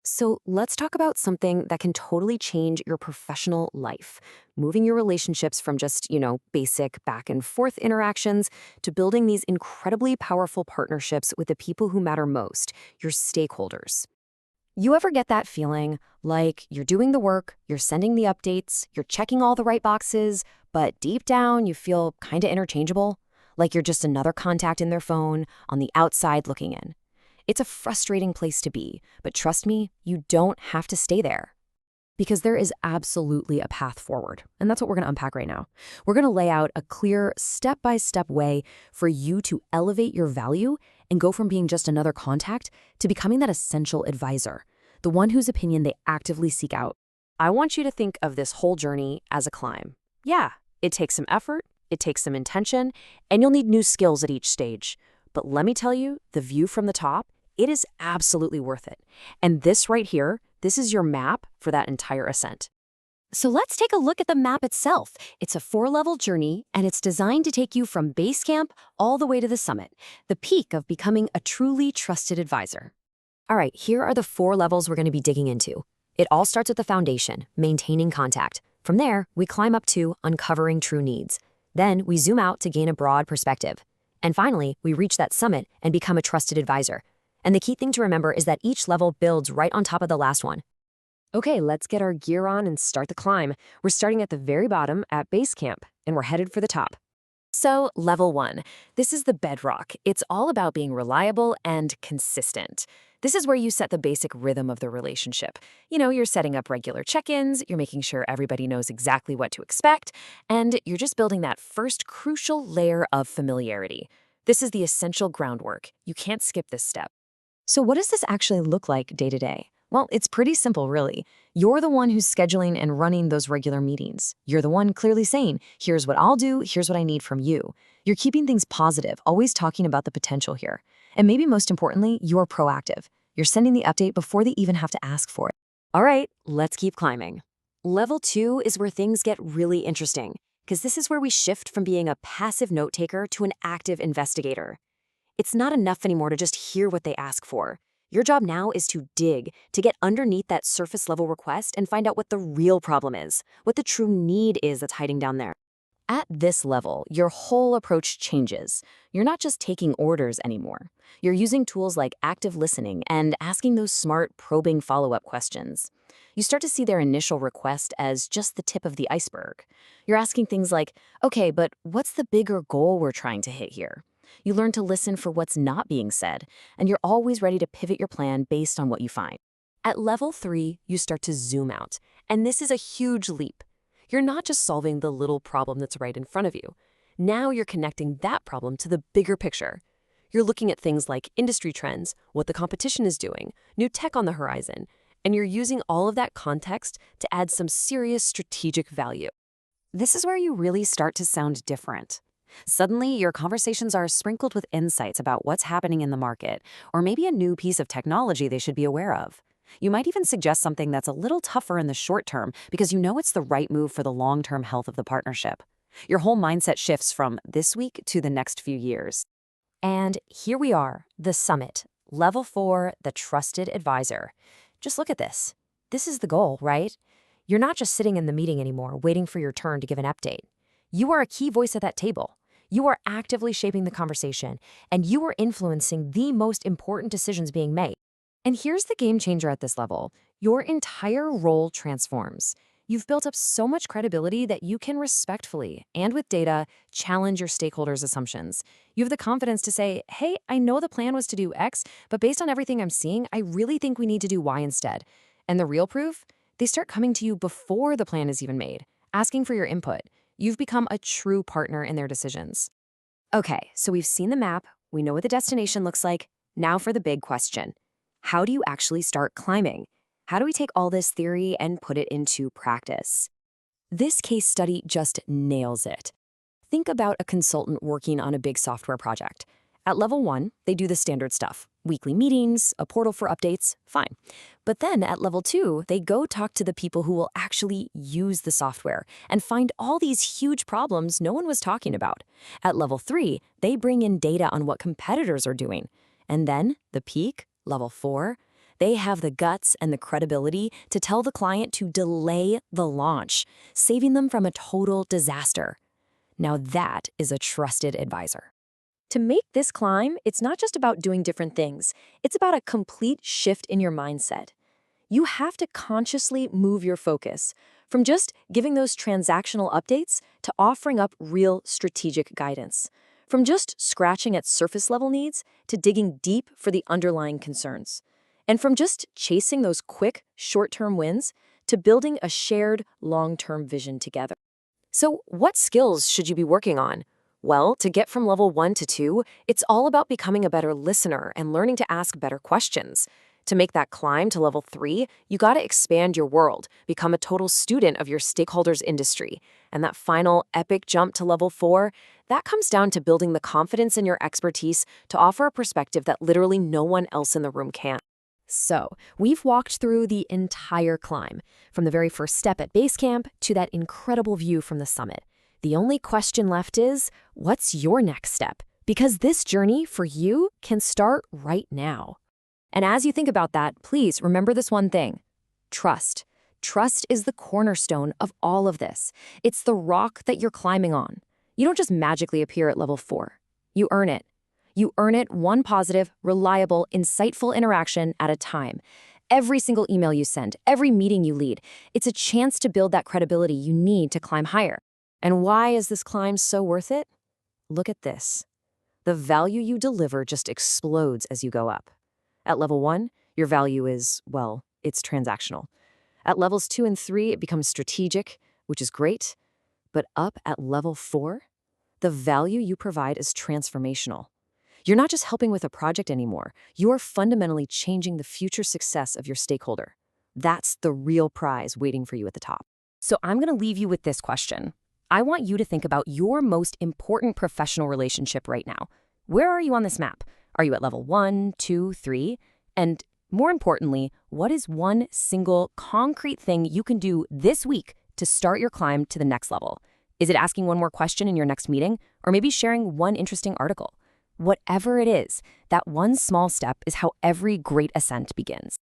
So let's talk about something that can totally change your professional life, moving your relationships from just, basic back and forth interactions to building these incredibly powerful partnerships with the people who matter most, your stakeholders. You ever get that feeling like you're doing the work, you're sending the updates, you're checking all the right boxes, but deep down you feel kind of interchangeable? Like you're just another contact in their phone on the outside looking in. It's a frustrating place to be, but trust me, you don't have to stay there. Because there is absolutely a path forward. And that's what we're going to unpack right now. We're going to lay out a clear, step-by-step way for you to elevate your value and go from being just another contact to becoming that essential advisor, the one whose opinion they actively seek out. I want you to think of this whole journey as a climb. Yeah, it takes some effort, it takes some intention, and you'll need new skills at each stage. But let me tell you, the view from the top, it is absolutely worth it. And this right here, this is your map for that entire ascent. So let's take a look at the map itself. It's a 4-level journey, and it's designed to take you from base camp all the way to the summit, the peak of becoming a truly trusted advisor. All right, here are the 4 levels we're going to be digging into. It all starts with the foundation, maintaining contact. From there, we climb up to uncovering true needs. Then we zoom out to gain a broad perspective. And finally, we reach that summit and become a trusted advisor. And the key thing to remember is that each level builds right on top of the last one. Okay, let's get our gear on and start the climb. We're starting at the very bottom at base camp, and we're headed for the top. So, level 1. This is the bedrock. It's all about being reliable and consistent. This is where you set the basic rhythm of the relationship. You're setting up regular check-ins, you're making sure everybody knows exactly what to expect, and you're just building that first crucial layer of familiarity. This is the essential groundwork. You can't skip this step. So what does this actually look like day to day? Well, it's pretty simple, really. You're the one who's scheduling and running those regular meetings. You're the one clearly saying, here's what I'll do, here's what I need from you. You're keeping things positive, always talking about the potential here. And maybe most importantly, you're proactive. You're sending the update before they even have to ask for it. All right, let's keep climbing. Level 2 is where things get really interesting, because this is where we shift from being a passive note taker to an active investigator. It's not enough anymore to just hear what they ask for. Your job now is to dig, to get underneath that surface level request and find out what the real problem is, what the true need is that's hiding down there. At this level, your whole approach changes. You're not just taking orders anymore. You're using tools like active listening and asking those smart, probing follow-up questions. You start to see their initial request as just the tip of the iceberg. You're asking things like, okay, but what's the bigger goal we're trying to hit here? You learn to listen for what's not being said, and you're always ready to pivot your plan based on what you find. At level 3, you start to zoom out, and this is a huge leap. You're not just solving the little problem that's right in front of you. Now you're connecting that problem to the bigger picture. You're looking at things like industry trends, what the competition is doing, new tech on the horizon, and you're using all of that context to add some serious strategic value. This is where you really start to sound different. Suddenly, your conversations are sprinkled with insights about what's happening in the market, or maybe a new piece of technology they should be aware of. You might even suggest something that's a little tougher in the short term because you know it's the right move for the long-term health of the partnership. Your whole mindset shifts from this week to the next few years. And here we are, the summit, level 4, the trusted advisor. Just look at this. This is the goal, right? You're not just sitting in the meeting anymore, waiting for your turn to give an update. You are a key voice at that table. You are actively shaping the conversation, and you are influencing the most important decisions being made. And here's the game changer at this level. Your entire role transforms. You've built up so much credibility that you can respectfully, and with data, challenge your stakeholders' assumptions. You have the confidence to say, hey, I know the plan was to do X, but based on everything I'm seeing, I really think we need to do Y instead. And the real proof? They start coming to you before the plan is even made, asking for your input. You've become a true partner in their decisions. Okay, so we've seen the map, we know what the destination looks like. Now for the big question. How do you actually start climbing? How do we take all this theory and put it into practice? This case study just nails it. Think about a consultant working on a big software project. At level 1, they do the standard stuff. Weekly meetings, a portal for updates, fine. But then at level 2, they go talk to the people who will actually use the software and find all these huge problems no one was talking about. At level 3, they bring in data on what competitors are doing. And then, the peak, level 4, They have the guts and the credibility to tell the client to delay the launch, saving them from a total disaster. Now that is a trusted advisor. To make this climb, it's not just about doing different things. It's about a complete shift in your mindset. You have to consciously move your focus from just giving those transactional updates to offering up real strategic guidance, from just scratching at surface level needs to digging deep for the underlying concerns, and from just chasing those quick, short-term wins to building a shared, long-term vision together. So, what skills should you be working on? Well, to get from level 1 to 2, it's all about becoming a better listener and learning to ask better questions. To make that climb to level 3, you got to expand your world, become a total student of your stakeholders' industry. And that final epic jump to level 4, that comes down to building the confidence in your expertise to offer a perspective that literally no one else in the room can. So, we've walked through the entire climb, from the very first step at base camp to that incredible view from the summit. The only question left is, what's your next step? Because this journey for you can start right now. And as you think about that, please remember this one thing: trust. Trust is the cornerstone of all of this. It's the rock that you're climbing on. You don't just magically appear at level 4. You earn it. You earn it one positive, reliable, insightful interaction at a time. Every single email you send, every meeting you lead, it's a chance to build that credibility you need to climb higher. And why is this climb so worth it? Look at this. The value you deliver just explodes as you go up. At level 1, your value is, well, it's transactional. At levels 2 and 3, it becomes strategic, which is great. But up at level 4, the value you provide is transformational. You're not just helping with a project anymore. You're fundamentally changing the future success of your stakeholder. That's the real prize waiting for you at the top. So I'm going to leave you with this question. I want you to think about your most important professional relationship right now. Where are you on this map? Are you at level 1, 2, 3? And more importantly, what is one single concrete thing you can do this week to start your climb to the next level? Is it asking one more question in your next meeting? Or maybe sharing one interesting article? Whatever it is, that one small step is how every great ascent begins.